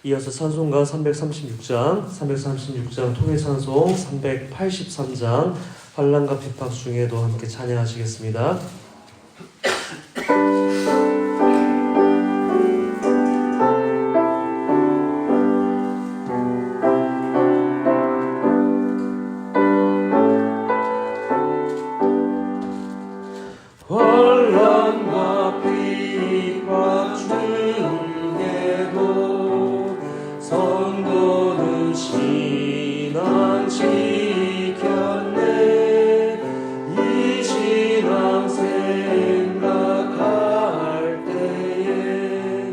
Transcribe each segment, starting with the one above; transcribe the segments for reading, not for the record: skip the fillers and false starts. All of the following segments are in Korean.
이어서 찬송가 336장 통일찬송 383장 환난과 핍박 중에도 함께 찬양하시겠습니다. 환난과 핍박 중에도 성도는 신앙 지켰네. 이 신앙 생각할 때에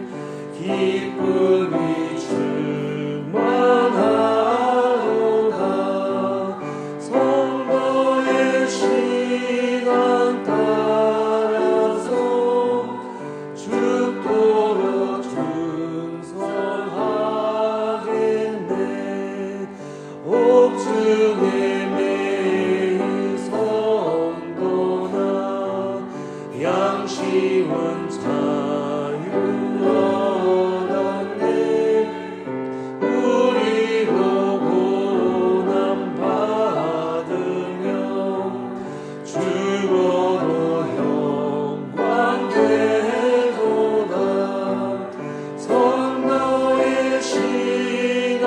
기쁨이 충만하도다. 성도의 신앙 따라서 죽도록 충성하겠네. 옥중에 매일 성도나 양심은 자유 얻었네. 우리도 고난 받으며 죽어도 영광 되도다. 성도의 신앙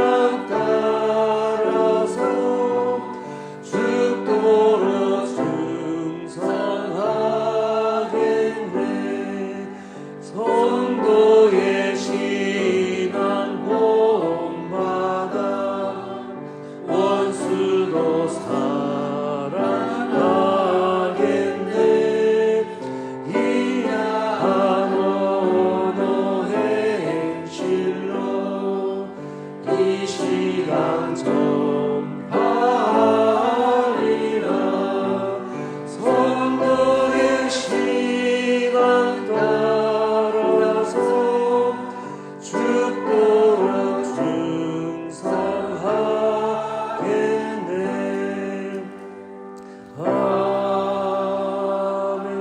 따라서 죽도록 충성하겠네. 성도의 신앙 본받아 원수도 사랑하겠네. 이한 언어 행실로 이 시간 전파하리라. 성도의 신앙 따라서 죽도록 충성하겠네. 아멘.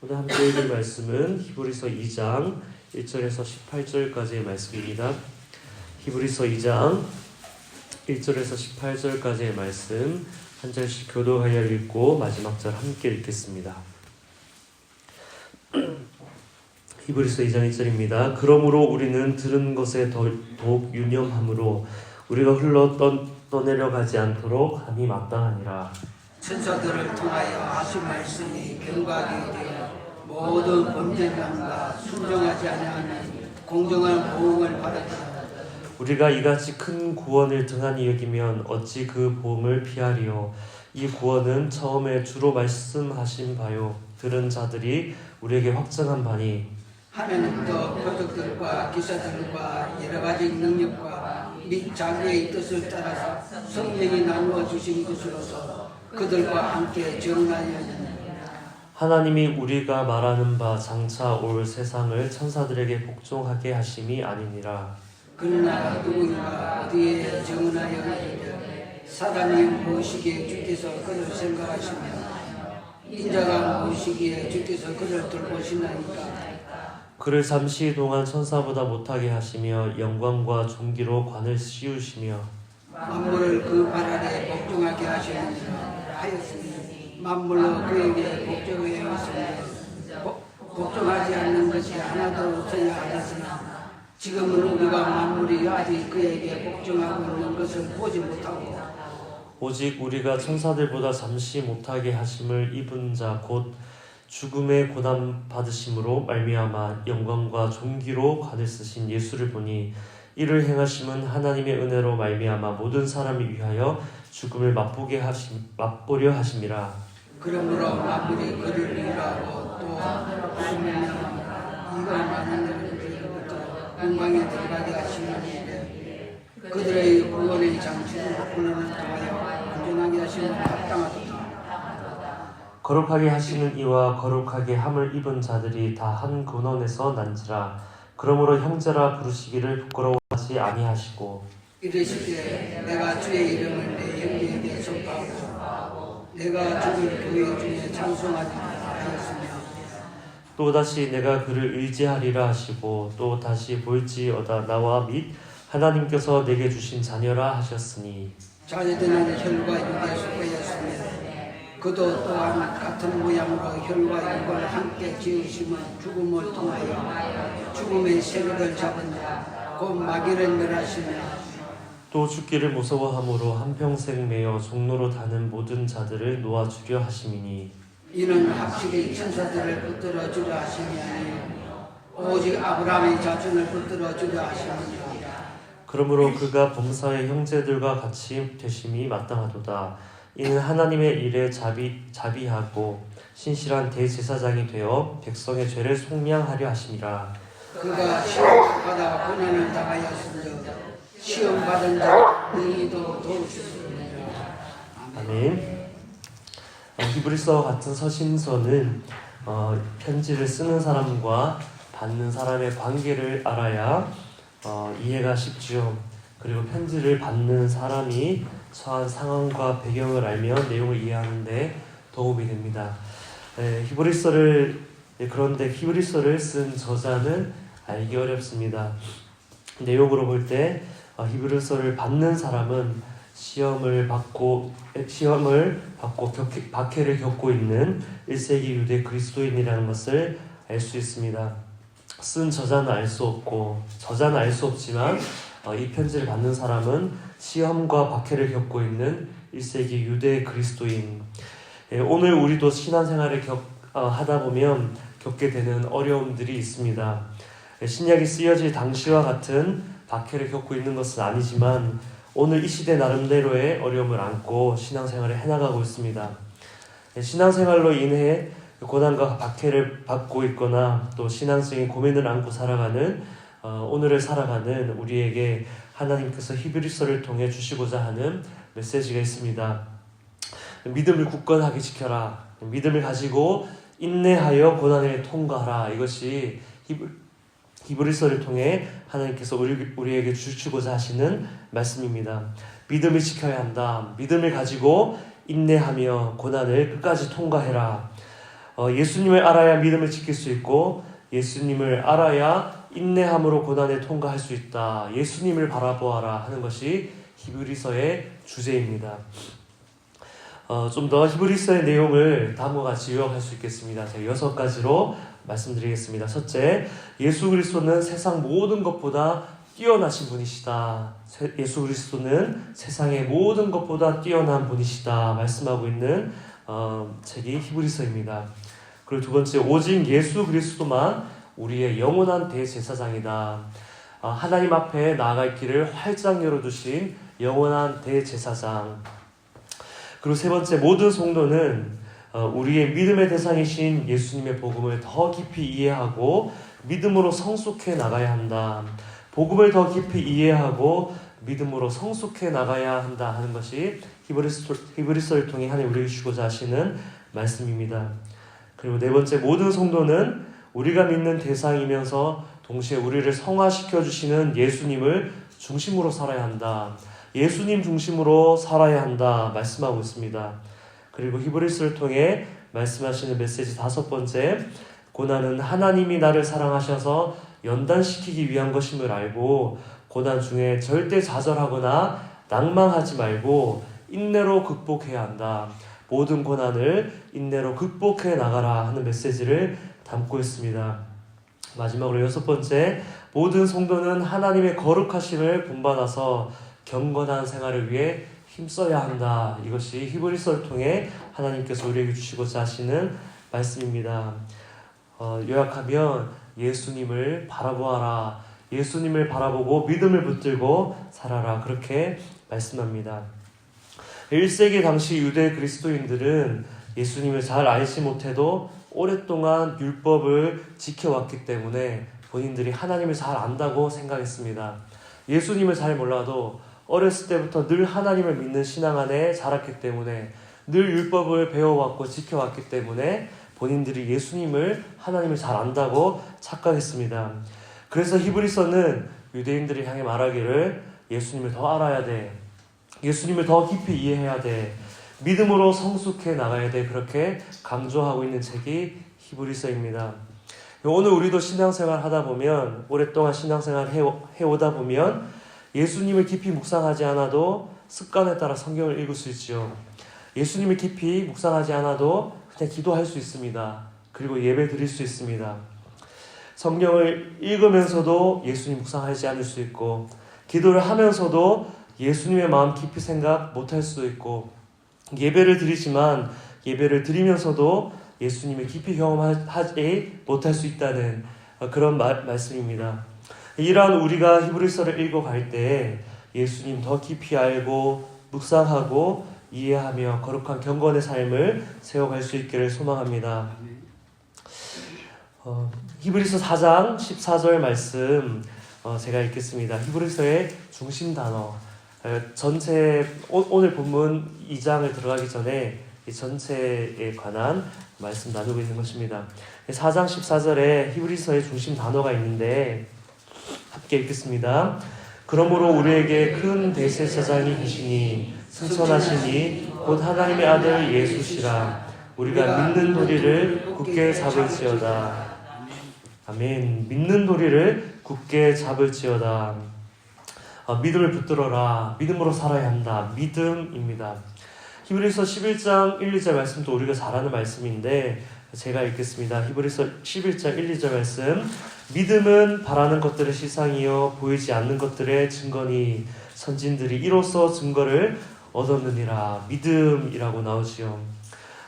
오늘 함께 읽을 말씀은 히브리서 2장 1절에서 18절까지의 말씀입니다. 히브리서 2장 1절에서 18절까지의 말씀 한 절씩 교도하여 읽고 마지막 절 함께 읽겠습니다. 히브리서 2장 1절입니다. 그러므로 우리는 들은 것에 더욱 유념함으로 우리가 흘러 떠내려가지 않도록 함이 마땅하니라. 천사들을 통하여 하신 말씀이 경각이 되어 모든 범죄감과 순종하지 아니하는 공정한 보응을 받았다. 우리가 이같이 큰 구원을 등한히 여기면 어찌 그 보응을 피하리요. 이 구원은 처음에 주로 말씀하신 바요 들은 자들이 우리에게 확증한 바니 하나님도 표적들과 기사들과 여러 가지 능력과 및 자기의 뜻을 따라서 성령이 나누어 주신 것으로서 그들과 함께 정하였느니라. 하나님이 우리가 말하는 바 장차 올 세상을 천사들에게 복종하게 하심이 아니니라. 그러나 누구인가 어디에 정하여 이르되 사람이 무엇이기에 주께서 그를 생각하시며 인자가 무엇이기에 주께서 그를 돌보시나이까. 그를 잠시 동안 천사보다 못하게 하시며 영광과 존귀로 관을 씌우시며 만물을 그 발 아래 복종하게 하였으니 만물로 그에게 복종하여 있으니 복종하지 않는 것이 하나도 없어야 하였으나 지금은 우리가 만물이 아직 그에게 복종하고 있는 것을 보지 못하고 오직 우리가 천사들보다 잠시 못하게 하심을 입은 자 곧 죽음의 고난 받으심으로 말미암아 영광과 존귀로 관을 쓰신 예수를 보니 이를 행하심은 하나님의 은혜로 말미암아 모든 사람이 위하여 죽음을 맛보려 하심이라. 그러므로 만물이 그를 위하고 또 주님의 이가 많은 일들부터 영광에 들어가게 하시는데 그들의 구원의 장치를 구원을 통하여 안전하게 하시는 합당하도다. 거룩하게 하시는 이와 거룩하게 함을 입은 자들이 다 한 근원에서 난지라. 그러므로 형제라 부르시기를 부끄러워하지 아니하시고 이르시되 내가 주의 이름을 내 형제에게 전파하고 내가 주를 교회 중에 찬송하지 하였으며 또다시 내가 그를 의지하리라 하시고 또 다시 볼지어다 나와 및 하나님께서 내게 주신 자녀라 하셨으니 자녀들은 혈과 육에 속하였으며 그도 또한 같은 모양으로 혈과 육을 함께 지으심은 죽음을 통하여 죽음의 세력을 잡은 자 곧 마귀를 멸하시며 또 죽기를 무서워함으로 한평생 매여 종로로 다는 모든 자들을 놓아주려 하심이니 이는 확실히 천사들을 붙들어 주려 하심이 아니요 오직 아브라함의 자손을 붙들어 주려 하심이니라. 그러므로 그가 범사의 형제들과 같이 되심이 마땅하도다. 이는 하나님의 일에 자비하고 신실한 대제사장이 되어 백성의 죄를 속량하려 하심이라. 그가 시험받아 고난을 당하였으므로 시험받은 자 너희도 도우시리라. 아멘. 히브리서와 같은 서신서는 편지를 쓰는 사람과 받는 사람의 관계를 알아야 이해가 쉽죠. 그리고 편지를 받는 사람이 처한 상황과 배경을 알면 내용을 이해하는 데 도움이 됩니다. 그런데 히브리서를 쓴 저자는 알기 어렵습니다. 내용으로 볼 때 히브리서를 받는 사람은 시험을 받고 박해를 겪고 있는 1세기 유대 그리스도인이라는 것을 알 수 있습니다. 쓴 저자는 알 수 없지만 이 편지를 받는 사람은 시험과 박해를 겪고 있는 1세기 유대 그리스도인. 오늘 우리도 신앙생활을 하다 보면 겪게 되는 어려움들이 있습니다. 신약이 쓰여질 당시와 같은 박해를 겪고 있는 것은 아니지만 오늘 이 시대 나름대로의 어려움을 안고 신앙생활을 해나가고 있습니다. 신앙생활로 인해 고난과 박해를 받고 있거나 또 신앙적인 고민을 안고 살아가는 오늘을 살아가는 우리에게 하나님께서 히브리서를 통해 주시고자 하는 메시지가 있습니다. 믿음을 굳건하게 지켜라. 믿음을 가지고 인내하여 고난을 통과하라. 이것이 히브리서를 통해 하나님께서 우리에게 주시고자 하시는 말씀입니다. 믿음을 지켜야 한다. 믿음을 가지고 인내하며 고난을 끝까지 통과해라. 예수님을 알아야 믿음을 지킬 수 있고 예수님을 알아야 인내함으로 고난을 통과할 수 있다. 예수님을 바라보아라 하는 것이 히브리서의 주제입니다. 좀 더 히브리서의 내용을 다음과 같이 요약할 수 있겠습니다. 제가 6가지로 말씀드리겠습니다. 첫째, 예수 그리스도는 세상 모든 것보다 뛰어나신 분이시다. 예수 그리스도는 세상의 모든 것보다 뛰어난 분이시다. 말씀하고 있는 책이 히브리서입니다. 그리고 두 번째, 오직 예수 그리스도만 우리의 영원한 대제사장이다. 하나님 앞에 나아갈 길을 활짝 열어두신 영원한 대제사장. 그리고 세 번째, 모든 성도는 우리의 믿음의 대상이신 예수님의 복음을 더 깊이 이해하고 믿음으로 성숙해 나가야 한다. 복음을 더 깊이 이해하고 믿음으로 성숙해 나가야 한다 하는 것이 히브리서를 통해 하나님 우리에게 주고자 하시는 말씀입니다. 그리고 네 번째, 모든 성도는 우리가 믿는 대상이면서 동시에 우리를 성화시켜 주시는 예수님을 중심으로 살아야 한다. 예수님 중심으로 살아야 한다 말씀하고 있습니다. 그리고 히브리서를 통해 말씀하시는 메시지 5번째, 고난은 하나님이 나를 사랑하셔서 연단시키기 위한 것임을 알고 고난 중에 절대 좌절하거나 낭망하지 말고 인내로 극복해야 한다. 모든 고난을 인내로 극복해 나가라 하는 메시지를 담고 있습니다. 마지막으로 6번째, 모든 성도는 하나님의 거룩하심을 본받아서 경건한 생활을 위해 힘써야 한다. 이것이 히브리서를 통해 하나님께서 우리에게 주시고자 하시는 말씀입니다. 요약하면 예수님을 바라보아라. 예수님을 바라보고 믿음을 붙들고 살아라. 그렇게 말씀합니다. 1세기 당시 유대 그리스도인들은 예수님을 잘 알지 못해도 오랫동안 율법을 지켜왔기 때문에 본인들이 하나님을 잘 안다고 생각했습니다. 예수님을 잘 몰라도 어렸을 때부터 늘 하나님을 믿는 신앙 안에 자랐기 때문에 늘 율법을 배워왔고 지켜왔기 때문에 본인들이 하나님을 잘 안다고 착각했습니다. 그래서 히브리서는 유대인들을 향해 말하기를 예수님을 더 알아야 돼. 예수님을 더 깊이 이해해야 돼. 믿음으로 성숙해 나가야 돼. 그렇게 강조하고 있는 책이 히브리서입니다. 오늘 우리도 신앙생활 하다 보면, 오랫동안 신앙생활 해오다 보면 예수님을 깊이 묵상하지 않아도 습관에 따라 성경을 읽을 수 있죠. 예수님을 깊이 묵상하지 않아도 그냥 기도할 수 있습니다. 그리고 예배 드릴 수 있습니다. 성경을 읽으면서도 예수님 묵상하지 않을 수 있고, 기도를 하면서도 예수님의 마음 깊이 생각 못할 수도 있고, 예배를 드리지만 예배를 드리면서도 예수님을 깊이 경험하지 못할 수 있다는 그런 말씀입니다. 이러한 우리가 히브리서를 읽어갈 때 예수님 더 깊이 알고 묵상하고 이해하며 거룩한 경건의 삶을 세워갈 수 있기를 소망합니다. 히브리서 4장 14절 말씀 제가 읽겠습니다. 히브리서의 중심 단어, 전체 오늘 본문 2장을 들어가기 전에 이 전체에 관한 말씀 나누고 있는 것입니다. 4장 14절에 히브리서의 중심 단어가 있는데 함께 읽겠습니다. 그러므로 우리에게 큰 대제사장이 계시니 승천하시니 곧 하나님의 아들 예수시라. 우리가 믿는 도리를 굳게 잡을지어다. 아멘. 믿는 도리를 굳게 잡을지어다. 믿음을 붙들어라. 믿음으로 살아야 한다. 믿음입니다. 히브리서 11장 1, 2절 말씀도 우리가 잘 아는 말씀인데 제가 읽겠습니다. 히브리서 11장 1, 2절 말씀. 믿음은 바라는 것들의 실상이요 보이지 않는 것들의 증거니 선진들이 이로써 증거를 얻었느니라. 믿음이라고 나오지요.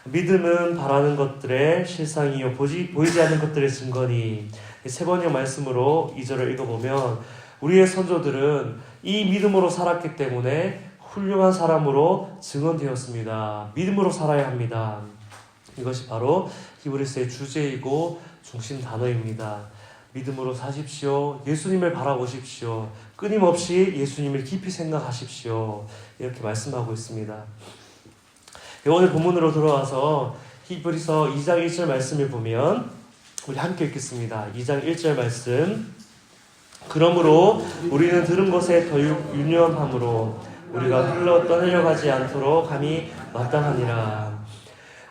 믿음은 바라는 것들의 실상이요 보이지 않는 것들의 증거니. 세 번역 말씀으로 2절을 읽어보면 우리의 선조들은 이 믿음으로 살았기 때문에 훌륭한 사람으로 증언되었습니다. 믿음으로 살아야 합니다. 이것이 바로 히브리서의 주제이고 중심 단어입니다. 믿음으로 사십시오. 예수님을 바라보십시오. 끊임없이 예수님을 깊이 생각하십시오. 이렇게 말씀하고 있습니다. 오늘 본문으로 돌아와서 히브리서 2장 1절 말씀을 보면 우리 함께 읽겠습니다. 2장 1절 말씀. 그러므로 우리는 들은 것에 더욱 유념함으로 우리가 흘러 떠내려가지 않도록 함이 마땅하니라.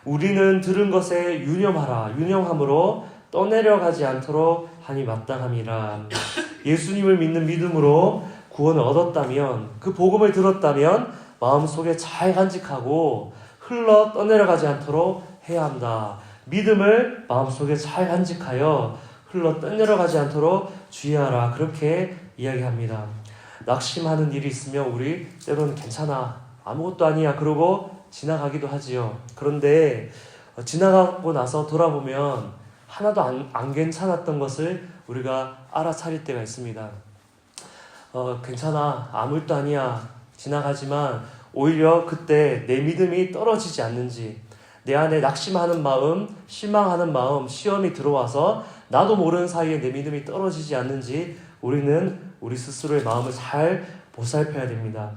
우리는 들은 것에 유념하라. 유념함으로 떠내려가지 않도록 함이 마땅함이라. 예수님을 믿는 믿음으로 구원을 얻었다면, 그 복음을 들었다면 마음속에 잘 간직하고 흘러 떠내려가지 않도록 해야 한다. 믿음을 마음속에 잘 간직하여 흘러 떠내려가지 않도록 주의하라. 그렇게 이야기합니다. 낙심하는 일이 있으면 우리 때로는 괜찮아, 아무것도 아니야 그러고 지나가기도 하지요. 그런데 지나가고 나서 돌아보면 하나도 안 괜찮았던 것을 우리가 알아차릴 때가 있습니다. 괜찮아, 아무 일도 아니야, 지나가지만 오히려 그때 내 믿음이 떨어지지 않는지, 내 안에 낙심하는 마음, 실망하는 마음, 시험이 들어와서 나도 모르는 사이에 내 믿음이 떨어지지 않는지 우리는 우리 스스로의 마음을 잘 보살펴야 됩니다.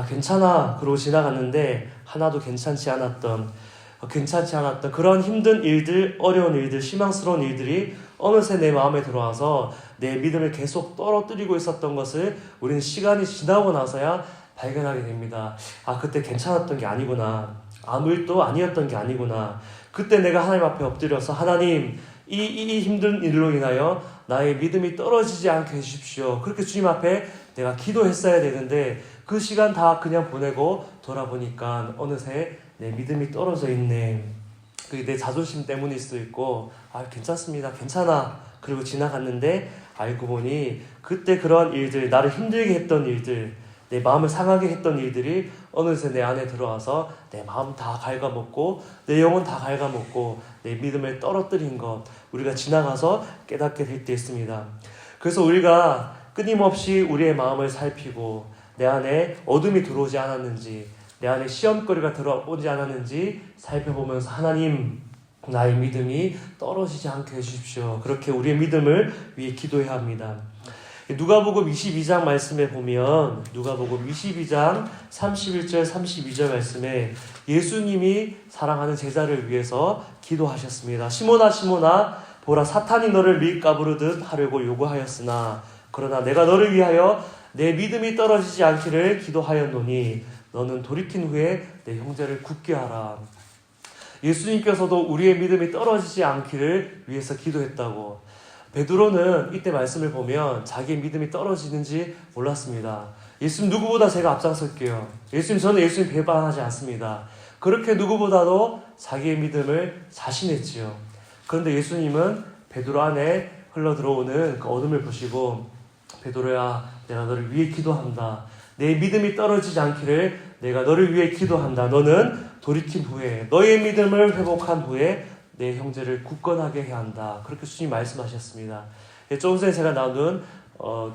괜찮아 그러고 지나갔는데 하나도 괜찮지 않았던 그런 힘든 일들, 어려운 일들, 실망스러운 일들이 어느새 내 마음에 들어와서 내 믿음을 계속 떨어뜨리고 있었던 것을 우리는 시간이 지나고 나서야 발견하게 됩니다. 그때 괜찮았던 게 아니구나. 아무 일도 아니었던 게 아니구나. 그때 내가 하나님 앞에 엎드려서 하나님, 이 힘든 일로 인하여 나의 믿음이 떨어지지 않게 해주십시오. 그렇게 주님 앞에 내가 기도했어야 되는데 그 시간 다 그냥 보내고 돌아보니까 어느새 내 믿음이 떨어져 있네. 그게 내 자존심 때문일 수도 있고, 괜찮습니다, 괜찮아 그리고 지나갔는데 알고 보니 그때 그런 일들, 나를 힘들게 했던 일들, 내 마음을 상하게 했던 일들이 어느새 내 안에 들어와서 내 마음 다 갉아먹고 내 영혼 다 갉아먹고 내 믿음을 떨어뜨린 것, 우리가 지나가서 깨닫게 될 때 있습니다. 그래서 우리가 끊임없이 우리의 마음을 살피고 내 안에 어둠이 들어오지 않았는지, 내 안에 시험거리가 들어오지 않았는지 살펴보면서 하나님, 나의 믿음이 떨어지지 않게 해주십시오. 그렇게 우리의 믿음을 위해 기도해야 합니다. 누가복음 22장 말씀에 보면 누가복음 22장 31절 32절 말씀에 예수님이 사랑하는 제자를 위해서 기도하셨습니다. 시몬아 시몬아 보라, 사탄이 너를 밀가부르듯 하려고 요구하였으나 그러나 내가 너를 위하여 내 믿음이 떨어지지 않기를 기도하였노니 너는 돌이킨 후에 내 형제를 굳게 하라. 예수님께서도 우리의 믿음이 떨어지지 않기를 위해서 기도했다고. 베드로는 이때 말씀을 보면 자기의 믿음이 떨어지는지 몰랐습니다. 예수님 누구보다 제가 앞장설게요. 저는 예수님 배반하지 않습니다. 그렇게 누구보다도 자기의 믿음을 자신했지요. 그런데 예수님은 베드로 안에 흘러들어오는 그 어둠을 보시고 베드로야, 내가 너를 위해 기도한다. 내 믿음이 떨어지지 않기를 내가 너를 위해 기도한다. 너는 돌이킨 후에 너의 믿음을 회복한 후에 내 형제를 굳건하게 해야 한다. 그렇게 주님 말씀하셨습니다. 조금 전에 제가 나눈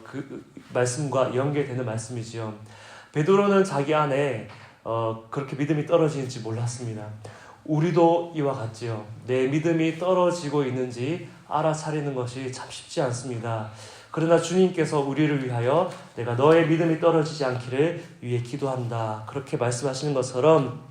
그 말씀과 연계되는 말씀이지요. 베드로는 자기 안에 그렇게 믿음이 떨어지는지 몰랐습니다. 우리도 이와 같지요. 내 믿음이 떨어지고 있는지 알아차리는 것이 참 쉽지 않습니다. 그러나 주님께서 우리를 위하여 내가 너의 믿음이 떨어지지 않기를 위해 기도한다. 그렇게 말씀하시는 것처럼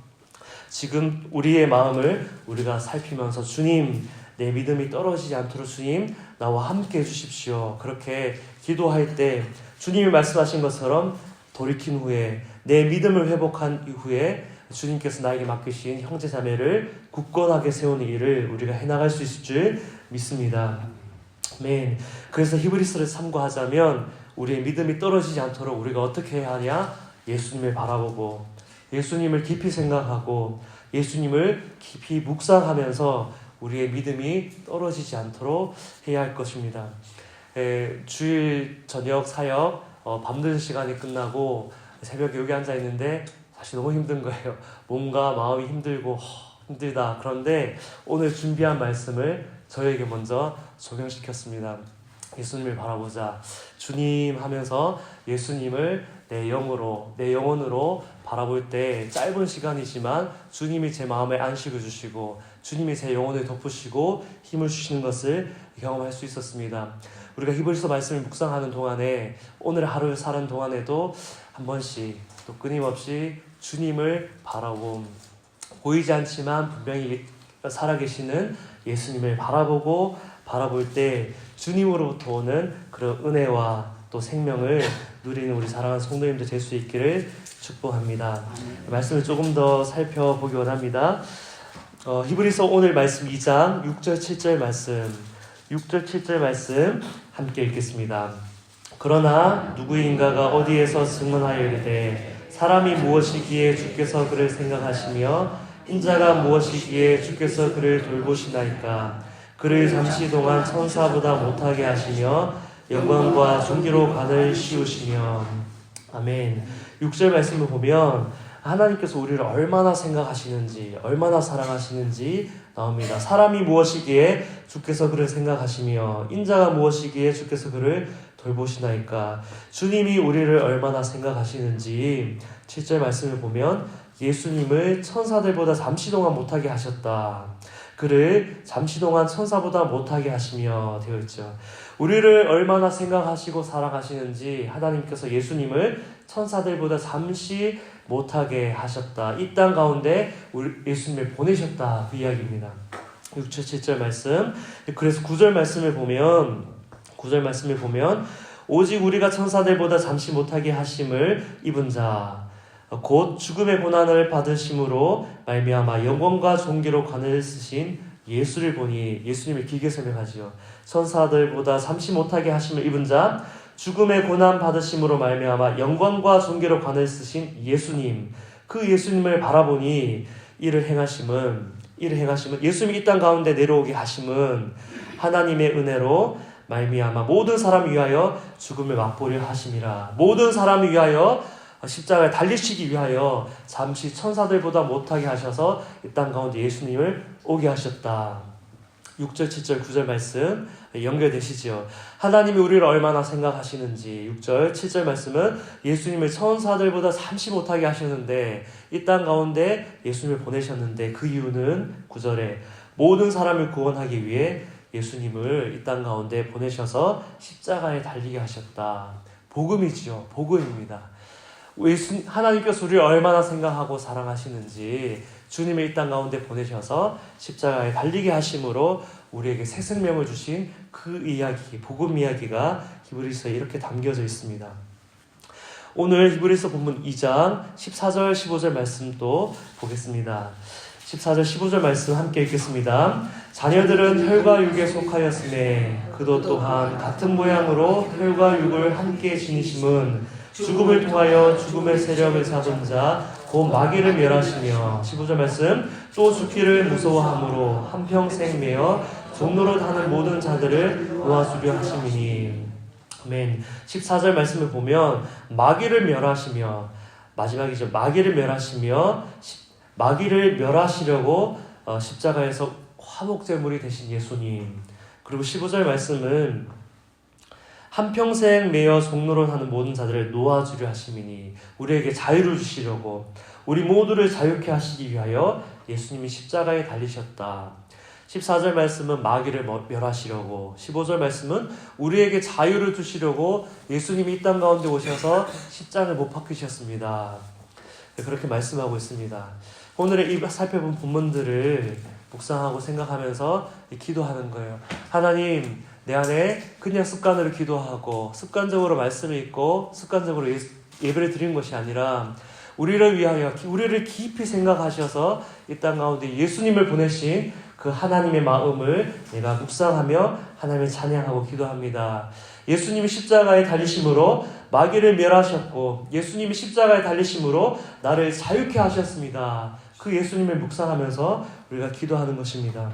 지금 우리의 마음을 우리가 살피면서 주님, 내 믿음이 떨어지지 않도록 주님 나와 함께 해주십시오. 그렇게 기도할 때 주님이 말씀하신 것처럼 돌이킨 후에 내 믿음을 회복한 이후에 주님께서 나에게 맡기신 형제자매를 굳건하게 세우는 일을 우리가 해나갈 수 있을 줄 믿습니다. 아멘. 그래서 히브리서를 참고하자면 우리의 믿음이 떨어지지 않도록 우리가 어떻게 해야 하냐? 예수님을 바라보고 예수님을 깊이 생각하고 예수님을 깊이 묵상하면서 우리의 믿음이 떨어지지 않도록 해야 할 것입니다. 주일 저녁 사역 밤늦은 시간이 끝나고 새벽에 여기 앉아 있는데 사실 너무 힘든 거예요. 몸과 마음이 힘들고 힘들다. 그런데 오늘 준비한 말씀을 저에게 먼저 적용시켰습니다. 예수님을 바라보자. 주님 하면서 예수님을 내 영혼으로 바라볼 때 짧은 시간이지만 주님이 제 마음에 안식을 주시고 주님이 제 영혼을 덮으시고 힘을 주시는 것을 경험할 수 있었습니다. 우리가 히브리서 말씀을 묵상하는 동안에 오늘 하루를 사는 동안에도 한 번씩 또 끊임없이 주님을 바라보 보이지 않지만 분명히 살아계시는 예수님을 바라볼 때 주님으로부터 오는 그런 은혜와 또 생명을 누리는 우리 사랑하는 성도님들 될 수 있기를 축복합니다. 말씀을 조금 더 살펴보기 원합니다. 히브리서 오늘 말씀 2장 6절 7절 말씀 6절 7절 말씀 함께 읽겠습니다. 그러나 누구인가가 어디에서 증언하여 이르되 사람이 무엇이기에 주께서 그를 생각하시며 인자가 무엇이기에 주께서 그를 돌보시나이까. 그를 잠시 동안 천사보다 못하게 하시며 영광과 존귀로 관을 씌우시며. 아멘. 6절 말씀을 보면 하나님께서 우리를 얼마나 생각하시는지 얼마나 사랑하시는지 나옵니다. 사람이 무엇이기에 주께서 그를 생각하시며 인자가 무엇이기에 주께서 그를 돌보시나이까. 주님이 우리를 얼마나 생각하시는지 7절 말씀을 보면 예수님을 천사들보다 잠시 동안 못하게 하셨다. 그를 잠시 동안 천사보다 못하게 하시며 되어 있죠. 우리를 얼마나 생각하시고 사랑하시는지 하나님께서 예수님을 천사들보다 잠시 못하게 하셨다. 이 땅 가운데 예수님을 보내셨다. 그 이야기입니다. 6절 7절 말씀. 그래서 9절 말씀을 보면 오직 우리가 천사들보다 잠시 못하게 하심을 입은 자 곧 죽음의 고난을 받으심으로 말미암아 영광과 존귀로 관을 쓰신 예수를 보니. 예수님을 길게 설명하지요. 천사들보다 잠시 못하게 하심을 입은 자 죽음의 고난 받으심으로 말미암아 영광과 존귀로 관을 쓰신 예수님, 그 예수님을 바라보니 이를 행하심은 예수님이 이 땅 가운데 내려오게 하심은 하나님의 은혜로 말미암아 모든 사람 위하여 죽음을 맛보려 하심이라. 모든 사람 위하여 십자가에 달리시기 위하여 잠시 천사들보다 못하게 하셔서 이 땅 가운데 예수님을 오게 하셨다. 6절, 7절, 9절 말씀 연결되시지요. 하나님이 우리를 얼마나 생각하시는지 6절, 7절 말씀은 예수님을 천사들보다 잠시 못하게 하셨는데 이 땅 가운데 예수님을 보내셨는데 그 이유는 9절에 모든 사람을 구원하기 위해 예수님을 이 땅 가운데 보내셔서 십자가에 달리게 하셨다. 복음이지요. 복음입니다. 하나님께서 우리를 얼마나 생각하고 사랑하시는지 주님의 이 땅 가운데 보내셔서 십자가에 달리게 하심으로 우리에게 새 생명을 주신 그 이야기, 복음 이야기가 히브리서에 이렇게 담겨져 있습니다. 오늘 히브리서 본문 2장 14절 15절 말씀도 보겠습니다. 14절 15절 말씀 함께 읽겠습니다. 자녀들은 혈과 육에 속하였음에 그도 또한 같은 모양으로 혈과 육을 함께 지니심은 죽음을 통하여 죽음의 세력을 잡은 자 곧 마귀를 멸하시며 15절 말씀 또 죽기를 무서워함으로 한평생 매어 종로로 하는 모든 자들을 놓아주려 하심이니. 아멘. 14절 말씀을 보면 마귀를 멸하시며, 마지막이죠. 마귀를 멸하시려고 십자가에서 화목제물이 되신 예수님. 그리고 15절 말씀은 한평생 매여 종로로 하는 모든 자들을 놓아주려 하심이니, 우리에게 자유를 주시려고, 우리 모두를 자유케 하시기 위하여 예수님이 십자가에 달리셨다. 14절 말씀은 마귀를 멸하시려고, 15절 말씀은 우리에게 자유를 주시려고 예수님이 이 땅 가운데 오셔서 십자가를 못 박히셨습니다. 그렇게 말씀하고 있습니다. 오늘의 이 살펴본 본문들을 묵상하고 생각하면서 기도하는 거예요. 하나님, 내 안에 그냥 습관으로 기도하고 습관적으로 말씀을 읽고 습관적으로 예배를 드리는 것이 아니라 우리를 위하여 우리를 깊이 생각하셔서 이 땅 가운데 예수님을 보내신 그 하나님의 마음을 내가 묵상하며 하나님을 찬양하고 기도합니다. 예수님이 십자가에 달리심으로 마귀를 멸하셨고 예수님이 십자가에 달리심으로 나를 자유케 하셨습니다. 그 예수님을 묵상하면서 우리가 기도하는 것입니다.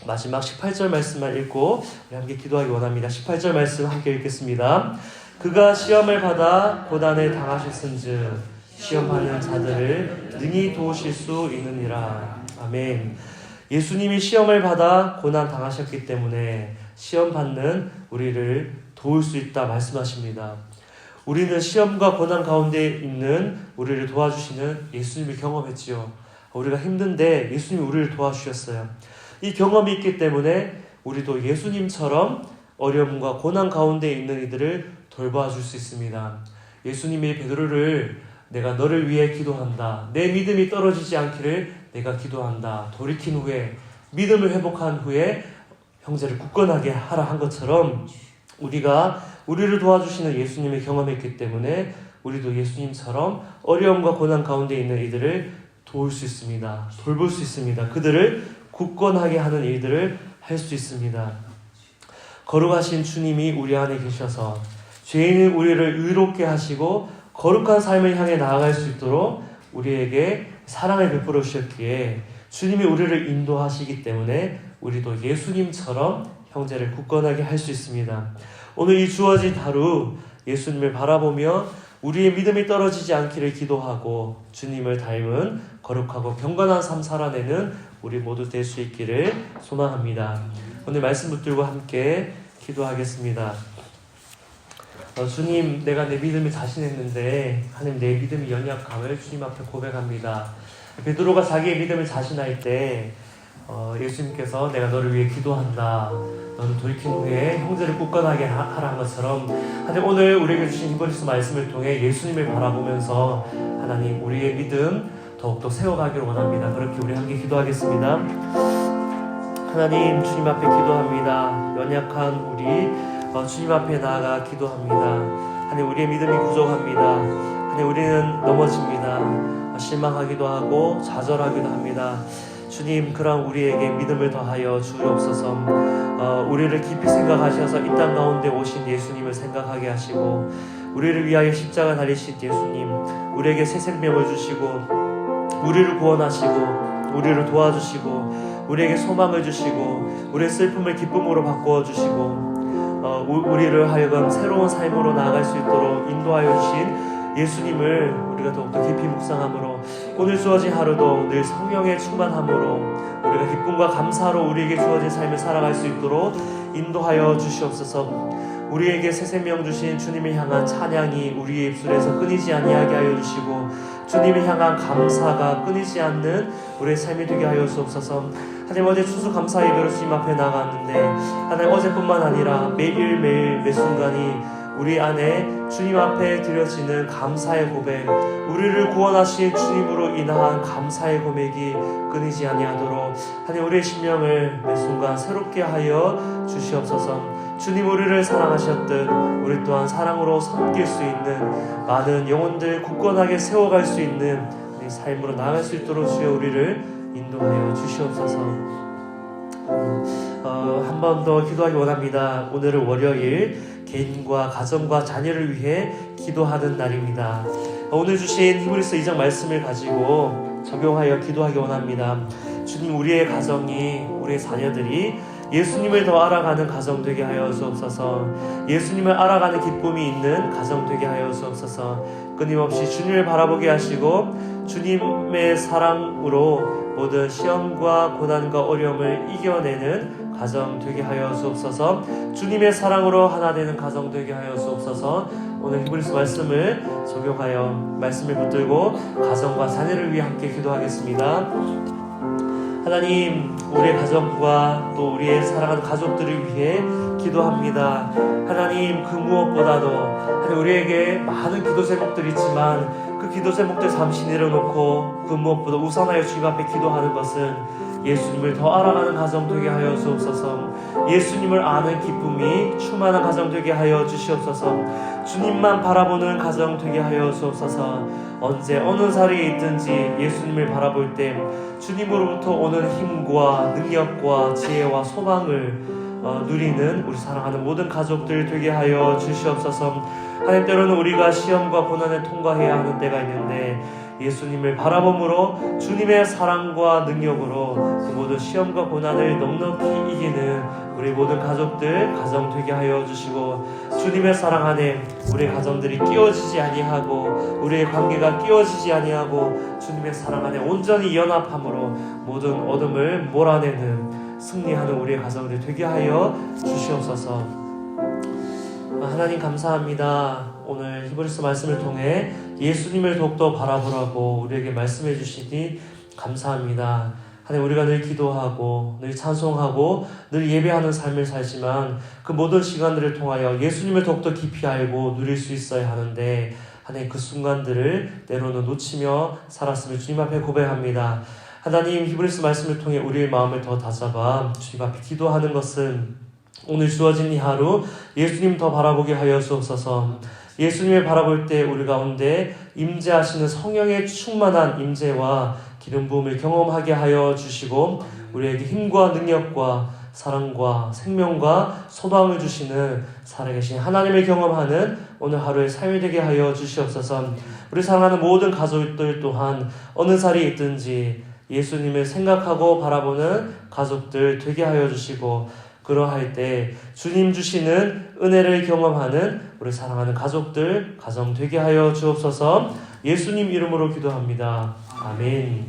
마지막 18절 말씀만 읽고 우리 함께 기도하기 원합니다. 18절 말씀 함께 읽겠습니다. 그가 시험을 받아 고난을 당하셨은즉 시험하는 자들을 능히 도우실 수 있느니라. 아멘. 예수님이 시험을 받아 고난 당하셨기 때문에 시험 받는 우리를 도울 수 있다 말씀하십니다. 우리는 시험과 고난 가운데 있는 우리를 도와주시는 예수님을 경험했지요. 우리가 힘든데 예수님이 우리를 도와주셨어요. 이 경험이 있기 때문에 우리도 예수님처럼 어려움과 고난 가운데 있는 이들을 돌봐줄 수 있습니다. 예수님이 베드로를 내가 너를 위해 기도한다. 내 믿음이 떨어지지 않기를 내가 기도한다. 돌이킨 후에 믿음을 회복한 후에 형제를 굳건하게 하라 한 것처럼 우리가 우리를 도와주시는 예수님을 경험했기 때문에 우리도 예수님처럼 어려움과 고난 가운데 있는 이들을 도울 수 있습니다. 돌볼 수 있습니다. 그들을 굳건하게 하는 일들을 할 수 있습니다. 거룩하신 주님이 우리 안에 계셔서 죄인인 우리를 의롭게 하시고 거룩한 삶을 향해 나아갈 수 있도록 우리에게 사랑을 베풀어 주셨기에 주님이 우리를 인도하시기 때문에 우리도 예수님처럼 형제를 굳건하게 할 수 있습니다. 오늘 이 주어진 하루 예수님을 바라보며 우리의 믿음이 떨어지지 않기를 기도하고 주님을 닮은 거룩하고 경건한 삶 살아내는 우리 모두 될 수 있기를 소망합니다. 오늘 말씀 붙들고 함께 기도하겠습니다. 주님, 내가 내 믿음을 자신했는데 하나님 내 믿음이 연약함을 주님 앞에 고백합니다. 베드로가 자기의 믿음을 자신할 때 예수님께서 내가 너를 위해 기도한다. 너는 돌이킨 후에 형제를 굳건하게 하라는 것처럼 하나님 오늘 우리에게 주신 히브리서 말씀을 통해 예수님을 바라보면서 하나님 우리의 믿음 더욱더 세워가기를 원합니다. 그렇게 우리 함께 기도하겠습니다. 하나님 주님 앞에 기도합니다. 연약한 우리 주님 앞에 나아가 기도합니다. 하나님 우리의 믿음이 부족합니다. 하나님 우리는 넘어집니다. 실망하기도 하고 좌절하기도 합니다. 주님 그런 우리에게 믿음을 더하여 주옵소서. 우리를 깊이 생각하셔서 이 땅 가운데 오신 예수님을 생각하게 하시고 우리를 위하여 십자가 달리신 예수님 우리에게 새 생명을 주시고 우리를 구원하시고 우리를 도와주시고 우리에게 소망을 주시고 우리의 슬픔을 기쁨으로 바꾸어 주시고 우리를 하여금 새로운 삶으로 나아갈 수 있도록 인도하여 주신 예수님을 우리가 더욱더 깊이 묵상함으로 오늘 주어진 하루도 늘 성령의 충만함으로 우리가 기쁨과 감사로 우리에게 주어진 삶을 살아갈 수 있도록 인도하여 주시옵소서. 우리에게 새 생명 주신 주님을 향한 찬양이 우리의 입술에서 끊이지 아니하게 하여 주시고 주님을 향한 감사가 끊이지 않는 우리의 삶이 되게 하여 주옵소서. 하나님 어제 추수감사 예배로 주님 앞에 나갔는데 하나님 어제뿐만 아니라 매일매일 매 순간이 우리 안에 주님 앞에 드려지는 감사의 고백 우리를 구원하신 주님으로 인한 감사의 고백이 끊이지 아니하도록 하나님 우리의 심령을 매 순간 새롭게 하여 주시옵소서. 주님 우리를 사랑하셨듯 우리 또한 사랑으로 섬길 수 있는 많은 영혼들 굳건하게 세워갈 수 있는 삶으로 나아갈 수 있도록 주여 우리를 인도하여 주시옵소서. 한 번 더 기도하기 원합니다. 오늘은 월요일 개인과 가정과 자녀를 위해 기도하는 날입니다. 오늘 주신 히브리서 2장 말씀을 가지고 적용하여 기도하기 원합니다. 주님, 우리의 가정이, 우리의 자녀들이 예수님을 더 알아가는 가정 되게 하여 주옵소서. 예수님을 알아가는 기쁨이 있는 가정 되게 하여 주옵소서. 끊임없이 주님을 바라보게 하시고 주님의 사랑으로 모든 시험과 고난과 어려움을 이겨내는 가정 되게 하여 주옵소서. 주님의 사랑으로 하나 되는 가정 되게 하여 주옵소서. 오늘 히브리서 말씀을 적용하여 말씀을 붙들고 가정과 자녀를 위해 함께 기도하겠습니다. 하나님, 우리의 가정과 또 우리의 사랑하는 가족들을 위해 기도합니다. 하나님, 그 무엇보다도 하나님, 우리에게 많은 기도 제목들이 있지만 그 기도 제목들 잠시 내려놓고 그 무엇보다 우선하여 주님 앞에 기도하는 것은 예수님을 더 알아가는 가정 되게 하여 주옵소서. 예수님을 아는 기쁨이 충만한 가정 되게 하여 주시옵소서. 주님만 바라보는 가정 되게 하여 주옵소서. 언제 어느 자리에 있든지 예수님을 바라볼 때 주님으로부터 오는 힘과 능력과 지혜와 소망을 누리는 우리 사랑하는 모든 가족들 되게 하여 주시옵소서. 하나님, 때로는 우리가 시험과 고난을 통과해야 하는 때가 있는데 예수님을 바라봄으로 주님의 사랑과 능력으로 그 모든 시험과 고난을 넉넉히 이기는 우리 모든 가족들 가정 되게 하여 주시고, 주님의 사랑 안에 우리 가정들이 끼워지지 아니하고 우리의 관계가 끼워지지 아니하고 주님의 사랑 안에 온전히 연합함으로 모든 어둠을 몰아내는 승리하는 우리의 가정들 되게 하여 주시옵소서. 하나님, 감사합니다. 오늘 히브리서 말씀을 통해 예수님을 더욱더 바라보라고 우리에게 말씀해 주시니 감사합니다. 하나님, 우리가 늘 기도하고 늘 찬송하고 늘 예배하는 삶을 살지만 그 모든 시간들을 통하여 예수님을 더욱더 깊이 알고 누릴 수 있어야 하는데 하나님, 그 순간들을 때로는 놓치며 살았음을 주님 앞에 고백합니다. 하나님, 히브리서 말씀을 통해 우리의 마음을 더 다잡아 주님 앞에 기도하는 것은 오늘 주어진 이 하루 예수님 더 바라보게 하여 주옵소서. 예수님을 바라볼 때 우리 가운데 임재하시는 성령의 충만한 임재와 기름 부음을 경험하게 하여 주시고 우리에게 힘과 능력과 사랑과 생명과 소망을 주시는 살아계신 하나님을 경험하는 오늘 하루의 삶이 되게 하여 주시옵소서. 우리 사랑하는 모든 가족들 또한 어느 자리에 있든지 예수님을 생각하고 바라보는 가족들 되게 하여 주시고, 그러할 때 주님 주시는 은혜를 경험하는 우리 사랑하는 가족들 가정 되게 하여 주옵소서. 예수님 이름으로 기도합니다. 아멘.